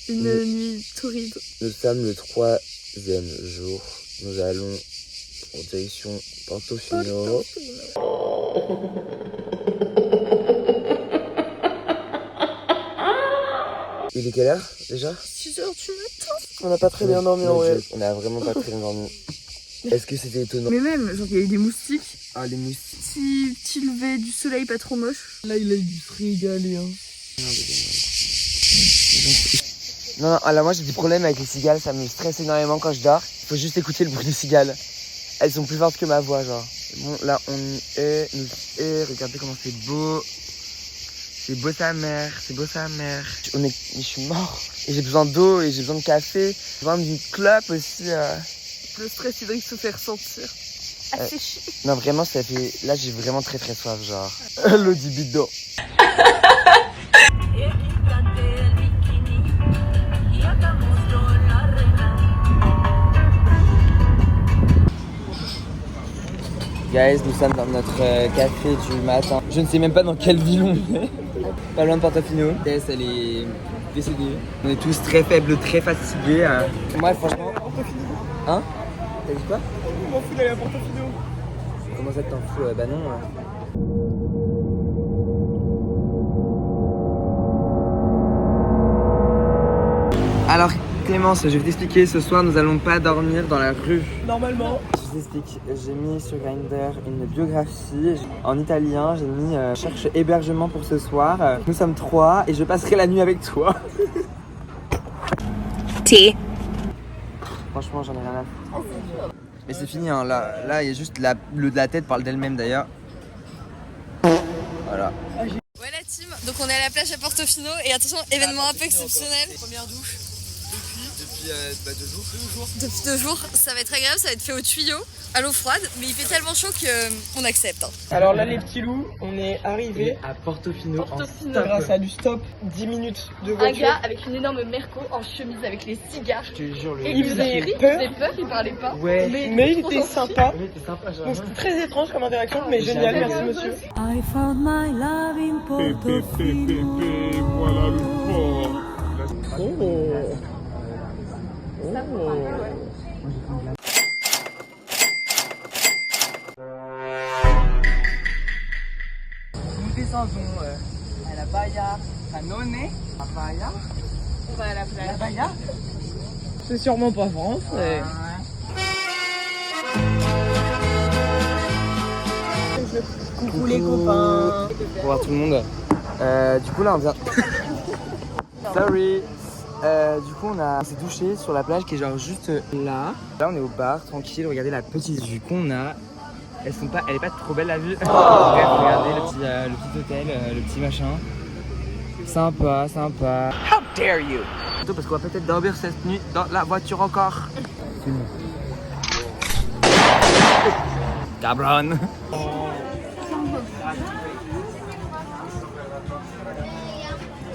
Une nuit torride. Nous sommes le 3e jour. Nous allons en direction Portofino. Il est quelle heure déjà? 6h du matin. On n'a pas très bien dormi en vrai. On a vraiment pas très bien dormi. Est-ce que c'était étonnant? Mais même, genre il y a eu des moustiques. Ah, les moustiques. Petit lever du soleil pas trop moche. Là, il a dû se régaler. Hein. Non, alors moi j'ai des problèmes avec les cigales, ça me stresse énormément quand je dors. Il faut juste écouter le bruit des cigales. Elles sont plus fortes que ma voix, genre. Bon, là on y est, regardez comment c'est beau. C'est beau sa mère, c'est beau sa mère. Je suis mort. Et j'ai besoin d'eau et j'ai besoin de café. J'ai besoin d'une clope aussi. Le stress hydrique se fait ressentir. Asséché. Non, vraiment, ça fait. Là, j'ai vraiment très très soif, genre. L'eau du bidon. Guys, nous sommes dans notre café du matin. Je ne sais même pas dans quelle ville on est. Pas loin de Portofino. Tess, elle est décédée. On est tous très faibles, très fatigués. Moi, franchement. Hein? T'as dit quoi? Je m'en fous d'aller à Portofino. Comment ça t'en fous? Bah non. Alors Clémence, je vais t'expliquer, ce soir nous allons pas dormir dans la rue. Normalement. Je t'explique, j'ai mis sur Grindr une biographie en italien, j'ai mis cherche hébergement pour ce soir. Nous sommes 3 et je passerai la nuit avec toi. Franchement j'en ai rien à foutre. Mais c'est fini hein, là il y a juste la tête parle d'elle-même d'ailleurs. Voilà. Ouais la team, donc on est à la plage à Portofino et attention, événement un peu exceptionnel. Première douche. Depuis 2 jours. Depuis 2 jours, ça va être agréable, ça va être fait au tuyau, à l'eau froide, mais il fait tellement chaud qu'on accepte. Hein. Alors là les petits loups, on est arrivés À Portofino. grâce à du stop, 10 minutes de Un voiture. gars avec une énorme merco en chemise avec les cigares. Je te jure, le Et il faisait peur, il parlait pas. Ouais. Mais il était sympa. Oui, t'es sympa, genre. Donc c'était très étrange comme interaction, mais génial, merci monsieur. I found my love in Portofino. Voilà le sport. Nous descendons à la Baia Canone. La Baia. On va à la plage. La Baia. C'est sûrement pas France. Mais... Coucou les copains. Bonjour tout le monde. Du coup là on vient. Sorry. Du coup on s'est douché sur la plage qui est genre juste là. Là on est au bar tranquille. Regardez la petite vue qu'on a. Elle est pas trop belle la vue. Bref, regardez le petit hôtel, le petit machin. Sympa. How dare you? Plutôt parce qu'on va peut-être dormir cette nuit dans la voiture encore. Cabron.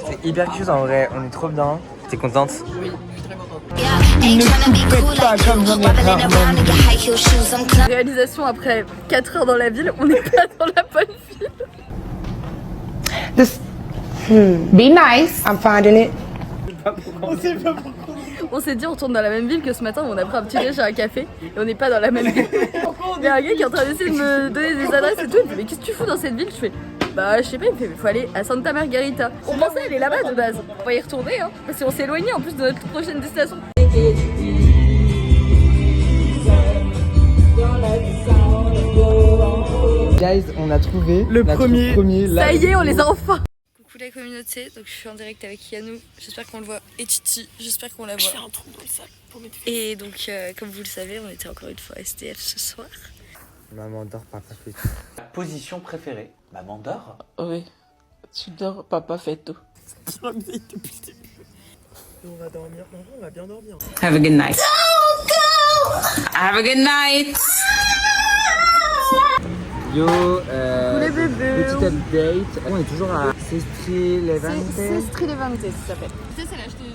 C'est hyper cute en vrai, on est trop bien. T'es contente? Oui, je suis très contente. Réalisation après 4 heures dans la ville, on n'est pas dans la bonne ville. Be nice. I'm finding it. On sait pas pourquoi. On s'est dit on retourne dans la même ville que ce matin, on a pris un petit déj à un café et on n'est pas dans la même ville. Il y a un gars qui est en train d'essayer de me donner des adresses et tout, il me dit mais qu'est-ce que tu fous dans cette ville? Je fais bah je sais pas, il me fait mais faut aller à Santa Margarita. On pensait aller là-bas de base, on va y retourner hein, parce qu'on s'est éloigné en plus de notre prochaine destination. Guys, on a trouvé Le premier. Ça y est, on les a enfin. Coucou la communauté, donc je suis en direct avec Yannou, j'espère qu'on le voit, et Titi, j'espère qu'on la voit. Je fais un trou dans le sac pour mettre. Et donc comme vous le savez, on était encore une fois STF ce soir. Maman dort, papa fait tout. Position préférée? Maman dort. Oui. Tu dors, papa fait tout. C'est la musique depuis le début. Et on va dormir, on va bien dormir. Have a good night. Have a good night. Yo, les bébés. petit update. On est toujours à Sestri Levante. C'est Sestri Levante, ça s'appelle. Ça, c'est l'acheter